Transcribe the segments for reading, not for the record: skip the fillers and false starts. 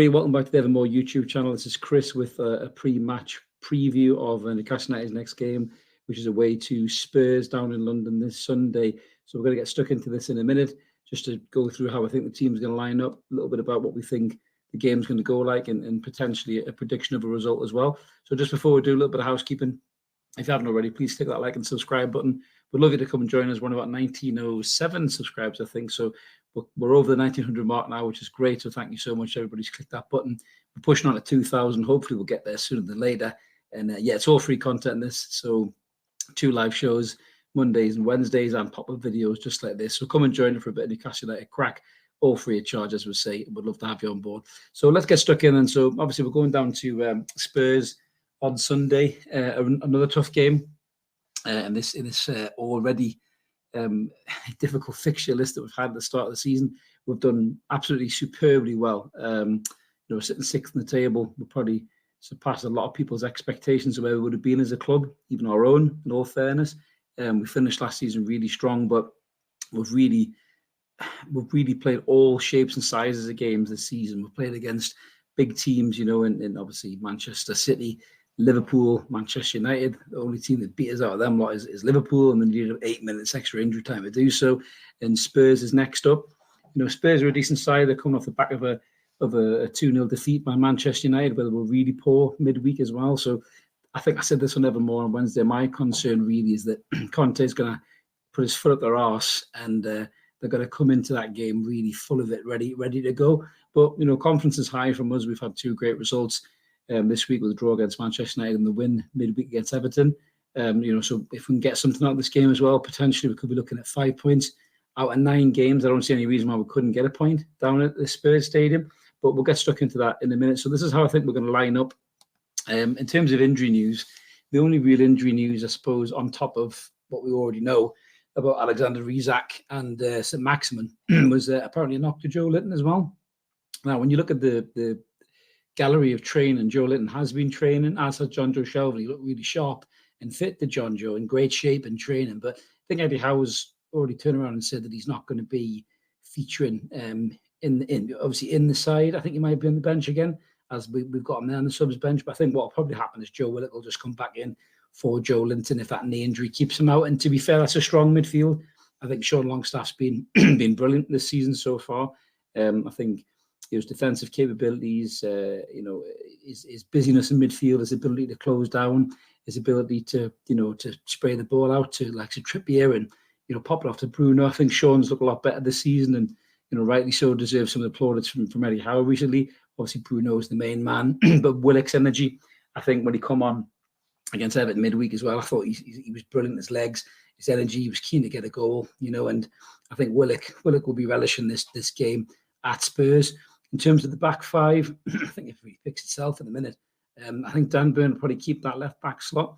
everybody, welcome back to the Evermore YouTube channel. This is Chris with a pre-match preview of Newcastle United's next game, which is away to Spurs down in London this Sunday. So we're going to get stuck into this in a minute, just to go through how I think the team's going to line up, a little bit about what we think the game's going to go like, and potentially a prediction of a result as well. So just before we do a little bit of housekeeping, if you haven't already, please click that like and subscribe button. We'd love you to come and join us. We're on about 1907 subscribers, I think. So we're over the 1900 mark now, which is great. So thank you so much, everybody, who's clicked that button. We're pushing on to 2000. Hopefully we'll get there sooner than later. And yeah, it's all free content, this. So 2 live shows, Mondays and Wednesdays, and pop-up videos just like this. So come and join us for a bit of Newcastle United crack, all free of charge, as we say. We'd love to have you on board. So let's get stuck in. And so obviously we're going down to Spurs on Sunday, another tough game. And this already difficult fixture list that we've had at the start of the season, we've done absolutely superbly well. Sitting 6th in the table, we probably surpassed a lot of people's expectations of where we would have been as a club, even our own, in all fairness. We finished last season really strong, but we've really played all shapes and sizes of games this season. We've played against big teams, and obviously Manchester City, Liverpool, Manchester United. The only team that beat us out of them lot is Liverpool, and then you need 8 minutes extra injury time to do so. And Spurs is next up. Spurs are a decent side. They're coming off the back of a 2-0 defeat by Manchester United, where they were really poor midweek as well. So I think I said this on Evermore on Wednesday. My concern really is that Conte is going to put his foot up their arse, and they're going to come into that game really full of it, ready to go. But confidence is high from us. We've had 2 great results this week with a draw against Manchester United and the win midweek against Everton. So if we can get something out of this game as well, potentially we could be looking at 5 points out of 9 games. I don't see any reason why we couldn't get a point down at the Spurs Stadium, but we'll get stuck into that in a minute. So this is how I think we're going to line up. In terms of injury news, the only real injury news, I suppose, on top of what we already know about Alexander Isak and St. Maximin, was apparently a knock to Joe Linton as well. Now, when you look at the gallery of training, Joe Linton has been training, as has John Joe Shelvey. He looked really sharp and fit to John Joe, in great shape and training. But I think Eddie Howe's already turned around and said that he's not going to be featuring obviously in the side. I think he might be on the bench again, as we've got him there on the subs bench. But I think what will probably happen is Joe Willock will just come back in for Joe Linton if that knee injury keeps him out. And to be fair, that's a strong midfield. I think Sean Longstaff's been brilliant this season so far. I think his defensive capabilities, his busyness in midfield, his ability to close down, his ability to spray the ball out to like to Trippier and pop it off to Bruno. I think Sean's looked a lot better this season, and rightly so deserves some of the plaudits from Eddie Howe recently. Obviously, Bruno is the main man, but Willock's energy, I think, when he come on against Everton midweek as well, I thought he was brilliant. His legs, his energy, he was keen to get a goal, and I think Willock will be relishing this game at Spurs. In terms of the back 5, I think it really picks itself in a minute. I think Dan Burn will probably keep that left back slot.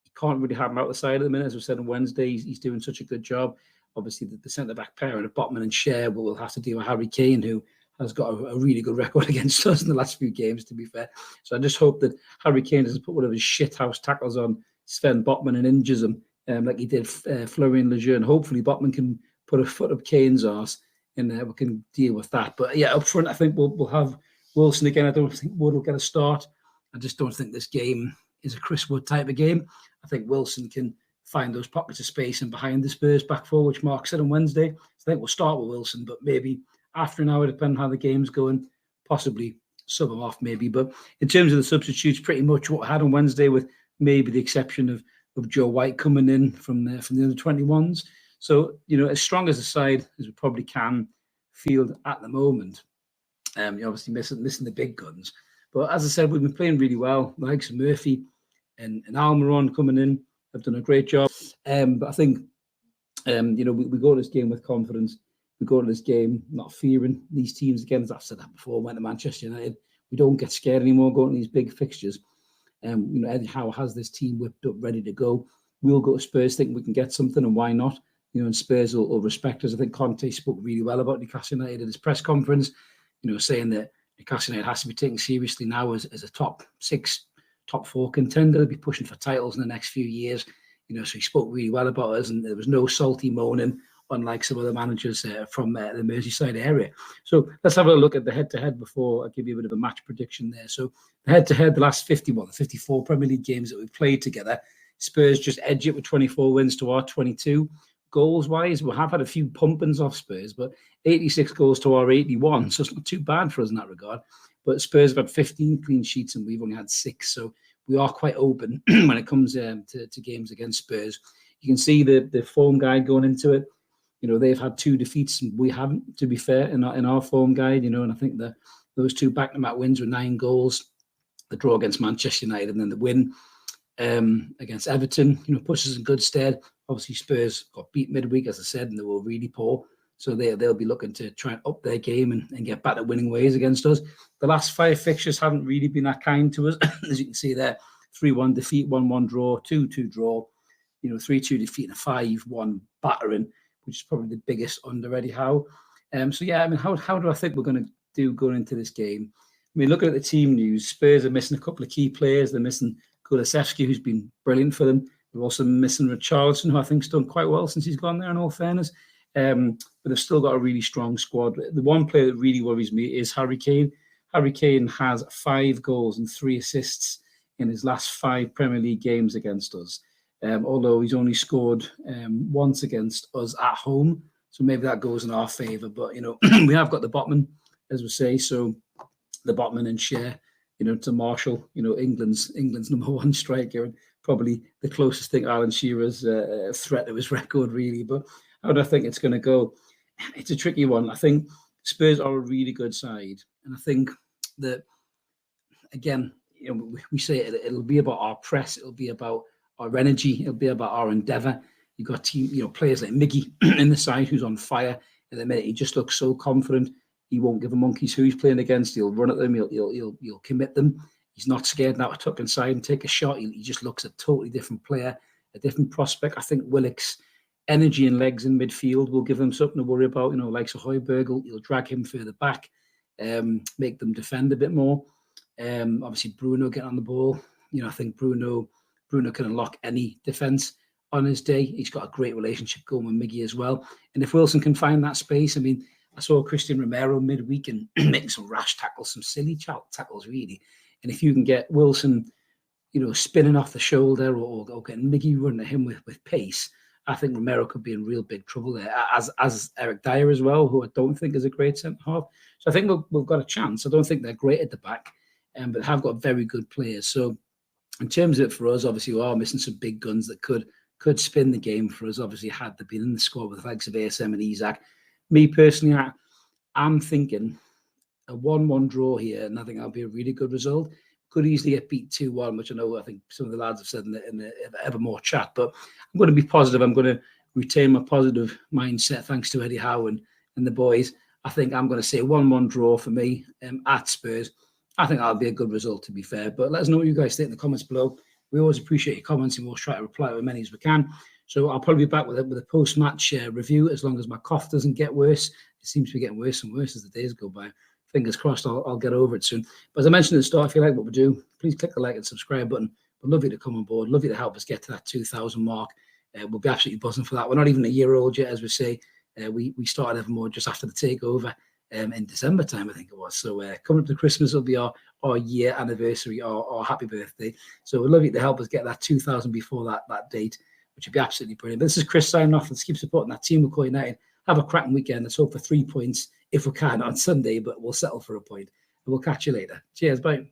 He can't really have him out the side at the minute. As we said on Wednesday, he's doing such a good job. Obviously, the centre back pairing of Botman and Cher will have to deal with Harry Kane, who has got a really good record against us in the last few games, to be fair. So I just hope that Harry Kane doesn't put one of his shithouse tackles on Sven Botman and injures him like he did Florian Lejeune. Hopefully, Botman can put a foot up Kane's arse, and we can deal with that. But yeah, up front, I think we'll have Wilson again. I don't think Wood will get a start. I just don't think this game is a Chris Wood type of game. I think Wilson can find those pockets of space and behind the Spurs back four, which Mark said on Wednesday. So I think we'll start with Wilson, but maybe after an hour, depending on how the game's going, possibly sub him off maybe. But in terms of the substitutes, pretty much what I had on Wednesday, with maybe the exception of Joe White coming in from the under-21s. So, as strong as a side as we probably can field at the moment. You're obviously missing the big guns. But as I said, we've been playing really well. The likes of Murphy and Almiron coming in have done a great job. But I think, we go to this game with confidence. We go to this game not fearing these teams again. As I've said that before, went to Manchester United. We don't get scared anymore going to these big fixtures. Eddie Howe has this team whipped up, ready to go. We'll go to Spurs thinking we can get something, and why not? And Spurs will respect us. I think Conte spoke really well about Newcastle United at his press conference, saying that Newcastle United has to be taken seriously now as a top 6, top 4 contender. They'll be pushing for titles in the next few years. So he spoke really well about us, and there was no salty moaning unlike some other managers from the Merseyside area. So let's have a look at the head-to-head before I give you a bit of a match prediction there. So the head-to-head, the last 54 Premier League games that we've played together, Spurs just edge it with 24 wins to our 22. Goals-wise, we have had a few pumpings off Spurs, but 86 goals to our 81, so it's not too bad for us in that regard. But Spurs have had 15 clean sheets and we've only had 6, so we are quite open when it comes to games against Spurs. You can see the form guide going into it. You know, they've had 2 defeats and we haven't, to be fair, in our form guide, you know, and I think that those 2 back-to-back wins with 9 goals, the draw against Manchester United and then the win against Everton, you know, puts us in good stead. Obviously, Spurs got beat midweek, as I said, and they were really poor. So they'll be looking to try and up their game and get back to winning ways against us. The last 5 fixtures haven't really been that kind to us. As you can see there, 3-1 defeat, 1-1 draw, 2-2 draw, you know, 3-2 defeat and a 5-1 battering, which is probably the biggest under Eddie Howe. So yeah, I mean, how do I think we're going to do going into this game? I mean, looking at the team news, Spurs are missing a couple of key players. They're missing Kulusevski, who's been brilliant for them. They're also missing Richarlison, who I think's done quite well since he's gone there, in all fairness. But they've still got a really strong squad. The one player that really worries me is Harry Kane. Harry Kane has 5 goals and 3 assists in his last 5 Premier League games against us. Although he's only scored once against us at home. So maybe that goes in our favour. But, you know, we have got the Botman, as we say. So the Botman and Share, you know, to Marshall, you know, England's number 1 striker, and probably the closest thing Alan Shearer's threat to his record, really. But how do I think it's going to go? It's a tricky one. I think Spurs are a really good side. And I think that, again, you know, we say it'll be about our press. It'll be about our energy. It'll be about our endeavour. You've got players like Miggy in the side who's on fire. At the minute, he just looks so confident. He won't give a monkeys who he's playing against. He'll run at them. He'll commit them. He's not scared now to tuck inside and take a shot. He just looks a totally different player, a different prospect. I think Willock's energy and legs in midfield will give him something to worry about. You know, like Højbjerg, he'll drag him further back, make them defend a bit more. Obviously, Bruno getting on the ball. You know, I think Bruno can unlock any defence on his day. He's got a great relationship going with Miggy as well. And if Wilson can find that space, I mean, I saw Christian Romero midweek and making some rash tackles, some silly tackles, really. And if you can get Wilson, you know, spinning off the shoulder or getting Miggy running at him with pace, I think Romero could be in real big trouble there, as Eric Dyer as well, who I don't think is a great centre-half. So I think we've got a chance. I don't think they're great at the back, but have got very good players. So in terms of it for us, obviously we are missing some big guns that could spin the game for us. Obviously, had they been in the squad with the likes of ASM and Isak. Me personally, I'm thinking a 1-1 draw here, and I think that'll be a really good result. Could easily get beat 2-1, which I think some of the lads have said in the Evermore chat. But I'm going to be positive. I'm going to retain my positive mindset thanks to Eddie Howe and the boys. I think I'm going to say 1-1 draw for me at Spurs. I think that'll be a good result, to be fair. But let us know what you guys think in the comments below. We always appreciate your comments, and we'll try to reply to as many as we can. So I'll probably be back with a post-match review as long as my cough doesn't get worse. It seems to be getting worse and worse as the days go by. Fingers crossed I'll get over it soon. But as I mentioned at the start, if you like what we do, please click the like and subscribe button. We'd love you to come on board. Love you to help us get to that 2,000 mark. We'll be absolutely buzzing for that. We're not even a year old yet, as we say. We started Evermore just after the takeover in December time, I think it was. So coming up to Christmas will be our year anniversary, our happy birthday. So we'd love you to help us get that 2,000 before that date, which would be absolutely brilliant. But this is Chris signing off. Let's keep supporting that team. We're Core United. Have a cracking weekend. Let's hope for 3 points if we can on Sunday, but we'll settle for a point. And we'll catch you later. Cheers. Bye.